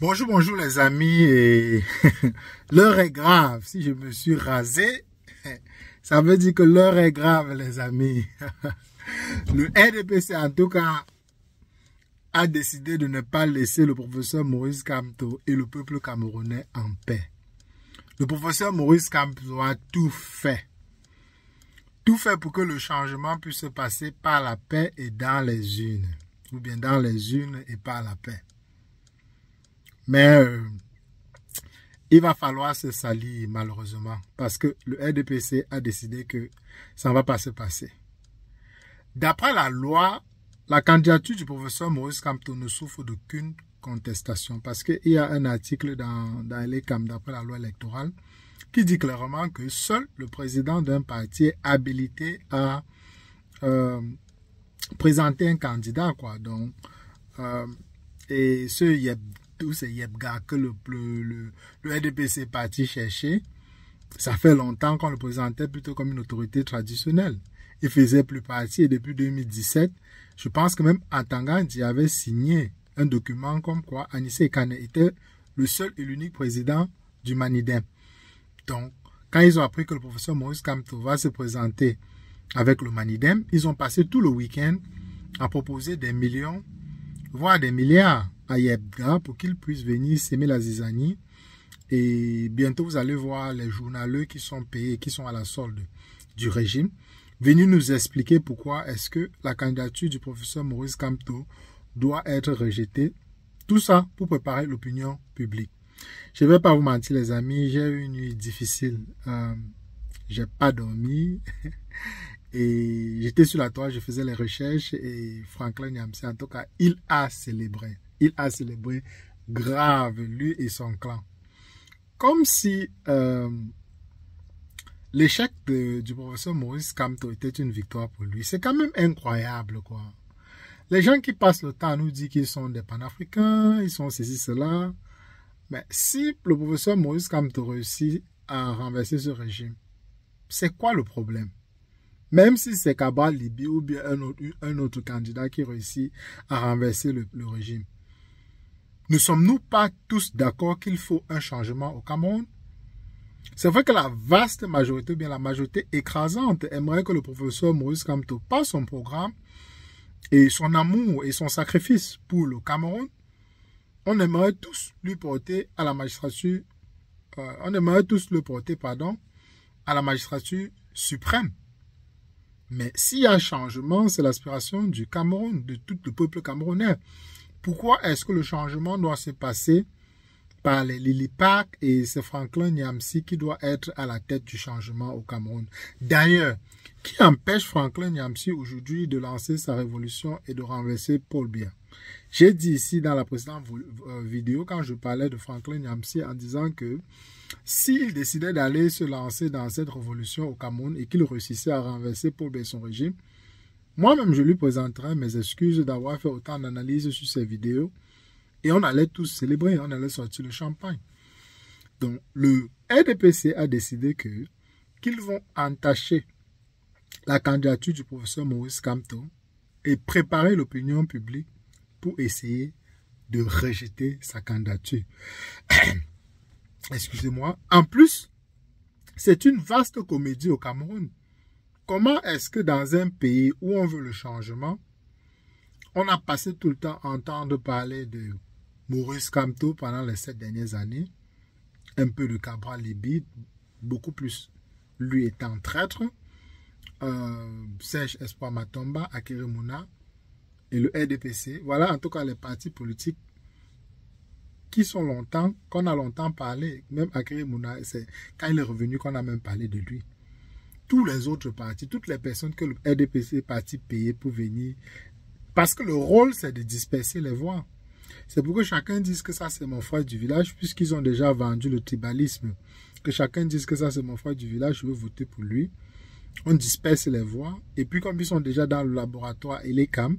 Bonjour, bonjour les amis. Et l'heure est grave. Si je me suis rasé, ça veut dire que l'heure est grave, les amis. Le RDPC, en tout cas, a décidé de ne pas laisser le professeur Maurice Kamto et le peuple camerounais en paix. Le professeur Maurice Kamto a tout fait. Tout fait pour que le changement puisse se passer par la paix et dans les urnes. Ou bien dans les urnes et par la paix. Mais il va falloir se salir malheureusement parce que le RDPC a décidé que ça ne va pas se passer. D'après la loi, la candidature du professeur Maurice Kamto ne souffre d'aucune contestation parce qu'il y a un article dans l'ECAM d'après la loi électorale qui dit clairement que seul le président d'un parti est habilité à présenter un candidat, quoi. Donc, et tous ces Yebga que le RDPC est parti chercher, ça fait longtemps qu'on le présentait plutôt comme une autorité traditionnelle. Il faisait plus partie et depuis 2017, je pense que même Antangandi avait signé un document comme quoi Anissé Kane était le seul et l'unique président du Manidem. Donc, quand ils ont appris que le professeur Maurice Kamto va se présenter avec le Manidem, ils ont passé tout le week-end à proposer des millions, voire des milliards à Yebga pour qu'il puisse venir s'aimer la zizanie. Et bientôt, vous allez voir les journaleux qui sont payés, qui sont à la solde du régime, venir nous expliquer pourquoi est-ce que la candidature du professeur Maurice Kamto doit être rejetée. Tout ça pour préparer l'opinion publique. Je ne vais pas vous mentir, les amis, j'ai eu une nuit difficile. J'ai pas dormi. Et j'étais sur la toile, je faisais les recherches et Franklin Nyamsi, en tout cas, il a célébré. Il a célébré grave, lui et son clan. Comme si l'échec du professeur Maurice Kamto était une victoire pour lui. C'est quand même incroyable, quoi. Les gens qui passent le temps à nous dire qu'ils sont des panafricains, ils sont ceci, cela. Mais si le professeur Maurice Kamto réussit à renverser ce régime, c'est quoi le problème? Même si c'est Cabral Libi ou bien un autre candidat qui réussit à renverser le régime. Ne sommes-nous pas tous d'accord qu'il faut un changement au Cameroun? C'est vrai que la vaste majorité, ou bien la majorité écrasante, aimerait que le professeur Maurice Kamto, par son programme et son amour et son sacrifice pour le Cameroun, on aimerait tous lui porter à la magistrature, à la magistrature suprême. Mais s'il y a un changement, c'est l'aspiration du Cameroun, de tout le peuple camerounais. Pourquoi est-ce que le changement doit se passer par les Lilipac et c'est Franklin Nyamsi qui doit être à la tête du changement au Cameroun? D'ailleurs, qui empêche Franklin Nyamsi aujourd'hui de lancer sa révolution et de renverser Paul Biya? J'ai dit ici dans la précédente vidéo, quand je parlais de Franklin Nyamsi, en disant que s'il décidait d'aller se lancer dans cette révolution au Cameroun et qu'il réussissait à renverser Paul Biya et son régime, moi-même je lui présenterais mes excuses d'avoir fait autant d'analyses sur ces vidéos et on allait tous célébrer, on allait sortir le champagne. Donc le RDPC a décidé qu'ils vont entacher la candidature du professeur Maurice Kamto et préparer l'opinion publique pour essayer de rejeter sa candidature. Excusez-moi. En plus, c'est une vaste comédie au Cameroun. Comment est-ce que dans un pays où on veut le changement, on a passé tout le temps à entendre parler de Maurice Kamto pendant les 7 dernières années, un peu de Cabral Libi, beaucoup plus lui étant traître, Serge Espoir Matomba, Akere Mouna et le RDPC. Voilà en tout cas les partis politiques qu'on a longtemps parlé. Même Akere Mouna, c'est quand il est revenu qu'on a même parlé de lui. Tous les autres partis, toutes les personnes que le RDPC est parti payer pour venir. Parce que le rôle, c'est de disperser les voix. C'est pour que chacun dise que ça, c'est mon frère du village, puisqu'ils ont déjà vendu le tribalisme. Que chacun dise que ça, c'est mon frère du village, je veux voter pour lui. On disperse les voix. Et puis, comme ils sont déjà dans le laboratoire et les CAM,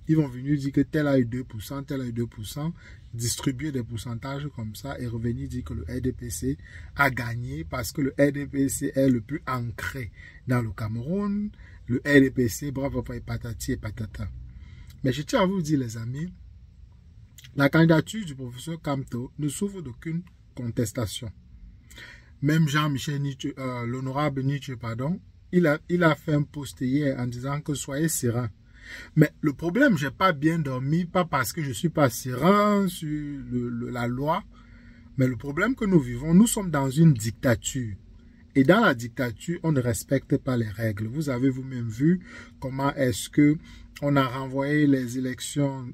ils vont venir dire que tel a eu 2%, tel a eu 2%, distribuer des pourcentages comme ça et revenir dire que le RDPC a gagné parce que le RDPC est le plus ancré dans le Cameroun. Le RDPC, bravo, patati et patata. Mais je tiens à vous dire, les amis, La candidature du professeur Kamto ne souffre d'aucune contestation. Même Jean-Michel Nietzsche, l'honorable Nietzsche, pardon, il a fait un post hier en disant que soyez serein. Mais le problème, j'ai pas bien dormi, pas parce que je suis pas serein sur la loi, mais le problème que nous vivons, nous sommes dans une dictature. Et dans la dictature, on ne respecte pas les règles. Vous avez vous-même vu comment est-ce que on a renvoyé les élections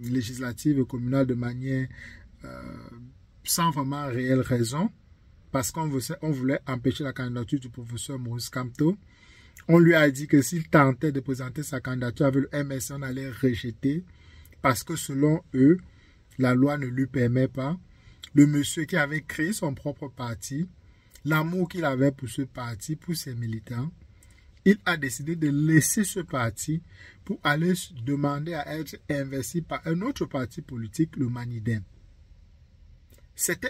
législatives et communales de manière sans vraiment réelle raison, parce qu'on voulait empêcher la candidature du professeur Maurice Kamto. On lui a dit que s'il tentait de présenter sa candidature avec le MSC, on allait rejeter, parce que selon eux, la loi ne lui permet pas. Le monsieur qui avait créé son propre parti, l'amour qu'il avait pour ce parti, pour ses militants, il a décidé de laisser ce parti pour aller demander à être investi par un autre parti politique, le Manidem.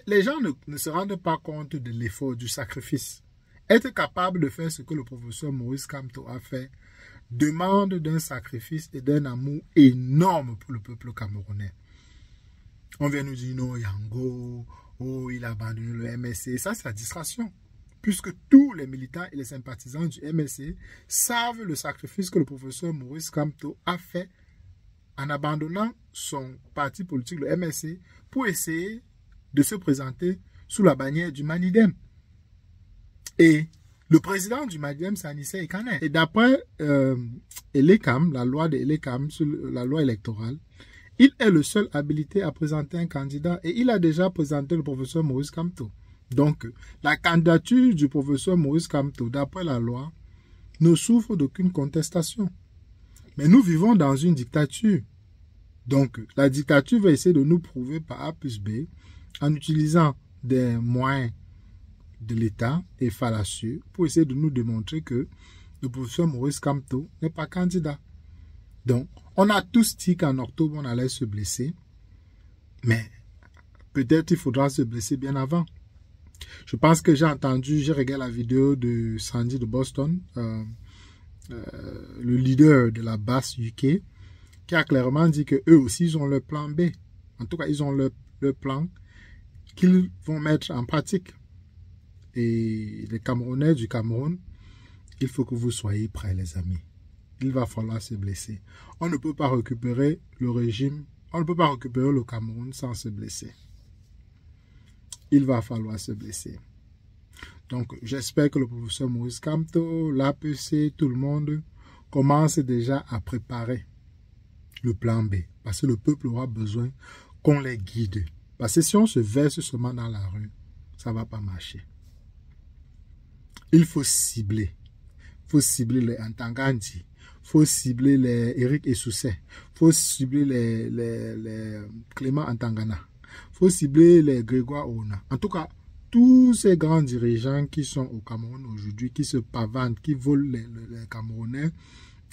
Les gens ne se rendent pas compte de l'effort, du sacrifice. Être capable de faire ce que le professeur Maurice Kamto a fait demande d'un sacrifice et d'un amour énorme pour le peuple camerounais. On vient nous dire non, Yango, oh, il a abandonné le MSC. Ça, c'est la distraction. Puisque tous les militants et les sympathisants du MSC savent le sacrifice que le professeur Maurice Kamto a fait en abandonnant son parti politique, le MSC, pour essayer de se présenter sous la bannière du Manidem. Et le président du Manidem, c'est Anissé Ekanet. Et d'après Elekam, la loi de Elekam, la loi électorale, il est le seul habilité à présenter un candidat et il a déjà présenté le professeur Maurice Kamto. Donc, la candidature du professeur Maurice Kamto, d'après la loi, ne souffre d'aucune contestation. Mais nous vivons dans une dictature. Donc, la dictature va essayer de nous prouver par A plus B, en utilisant des moyens de l'État et fallacieux, pour essayer de nous démontrer que le professeur Maurice Kamto n'est pas candidat. Donc, on a tous dit qu'en octobre, on allait se blesser, mais peut-être il faudra se blesser bien avant. Je pense que j'ai regardé la vidéo de Sandy de Boston, le leader de la base UK, qui a clairement dit qu'eux aussi, ils ont leur plan B. En tout cas, ils ont leur plan qu'ils vont mettre en pratique. Et les Camerounais du Cameroun, il faut que vous soyez prêts, les amis. Il va falloir se blesser. On ne peut pas récupérer le régime, on ne peut pas récupérer le Cameroun sans se blesser. Il va falloir se blesser. Donc, j'espère que le professeur Maurice Kamto, l'APC, tout le monde commence déjà à préparer le plan B. Parce que le peuple aura besoin qu'on les guide. Parce que si on se verse seulement dans la rue, ça ne va pas marcher. Il faut cibler. Il faut cibler les Antangandi. Il faut cibler les Eric Essoussé. Il faut cibler les Clément Antangana. Il faut cibler les Grégoire Ona. En tout cas, tous ces grands dirigeants qui sont au Cameroun aujourd'hui, qui se pavanent, qui volent les Camerounais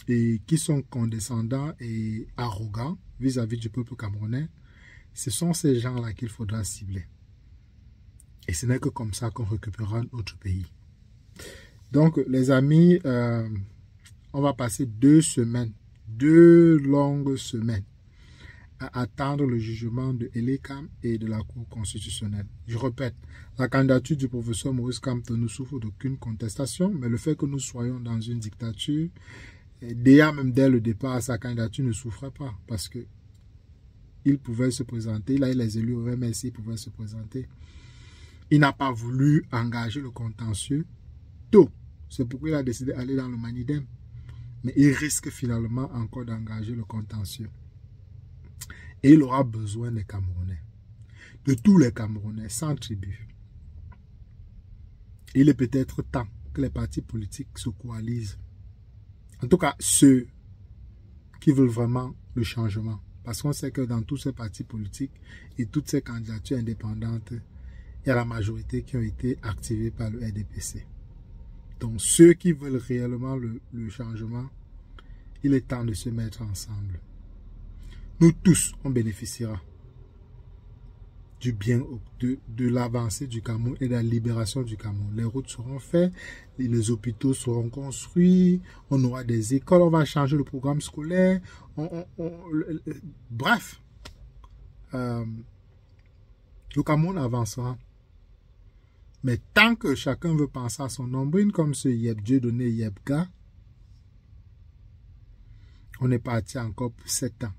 et qui sont condescendants et arrogants vis-à-vis du peuple camerounais, ce sont ces gens-là qu'il faudra cibler. Et ce n'est que comme ça qu'on récupérera notre pays. Donc, les amis, on va passer 2 semaines, 2 longues semaines, à attendre le jugement de Elekam et de la Cour constitutionnelle. Je répète, la candidature du professeur Maurice Kamto ne souffre d'aucune contestation, mais le fait que nous soyons dans une dictature, déjà même dès le départ, sa candidature ne souffrait pas, parce que il pouvait se présenter, il a eu les élus au MSC, il pouvait se présenter. Il n'a pas voulu engager le contentieux tôt. C'est pourquoi il a décidé d'aller dans le Manidem. Mais il risque finalement encore d'engager le contentieux. Et il aura besoin des Camerounais. De tous les Camerounais, sans tribu. Il est peut-être temps que les partis politiques se coalisent. En tout cas, ceux qui veulent vraiment le changement. Parce qu'on sait que dans tous ces partis politiques et toutes ces candidatures indépendantes, il y a la majorité qui ont été activées par le RDPC. Donc, ceux qui veulent réellement le changement, il est temps de se mettre ensemble. Nous tous, on bénéficiera. du bien, de l'avancée du Cameroun et de la libération du Cameroun. Les routes seront faites, les hôpitaux seront construits, on aura des écoles, on va changer le programme scolaire, bref, le Cameroun avancera. Mais tant que chacun veut penser à son nombril, comme ce Dieudonné Yebga, on est parti encore pour 7 ans.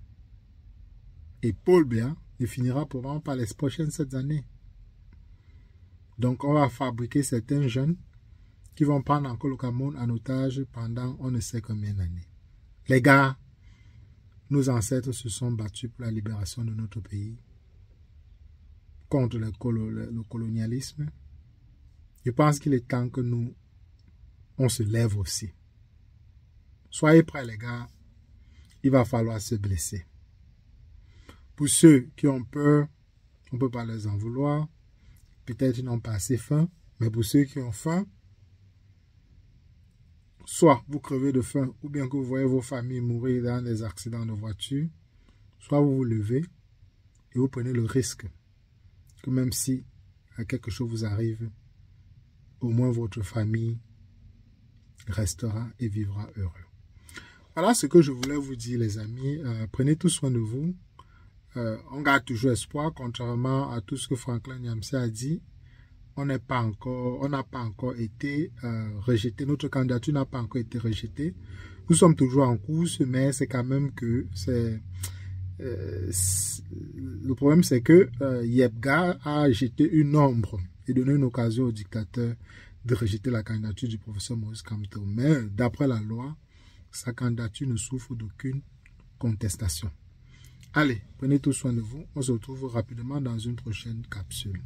Et Paul Biya ne finira probablement pas les prochaines 7 années. Donc, on va fabriquer certains jeunes qui vont prendre encore le Cameroun en otage pendant on ne sait combien d'années. Les gars, nos ancêtres se sont battus pour la libération de notre pays, contre le colonialisme. Je pense qu'il est temps que nous, on se lève aussi. Soyez prêts, les gars. Il va falloir se blesser. Pour ceux qui ont peur, on ne peut pas les en vouloir. Peut-être qu'ils n'ont pas assez faim. Mais pour ceux qui ont faim, soit vous crevez de faim, ou bien que vous voyez vos familles mourir dans des accidents de voiture, soit vous vous levez et vous prenez le risque que même si quelque chose vous arrive, au moins votre famille restera et vivra heureux. Voilà ce que je voulais vous dire, les amis. Prenez tout soin de vous. On garde toujours espoir, contrairement à tout ce que Franklin Nyamse a dit. On n'a pas encore été rejeté. Notre candidature n'a pas encore été rejetée. Nous sommes toujours en course, mais c'est quand même que le problème, c'est que Yebga a jeté une ombre et donné une occasion au dictateur de rejeter la candidature du professeur Maurice Kamto. Mais d'après la loi, sa candidature ne souffre d'aucune contestation. Allez, prenez tout soin de vous. On se retrouve rapidement dans une prochaine capsule.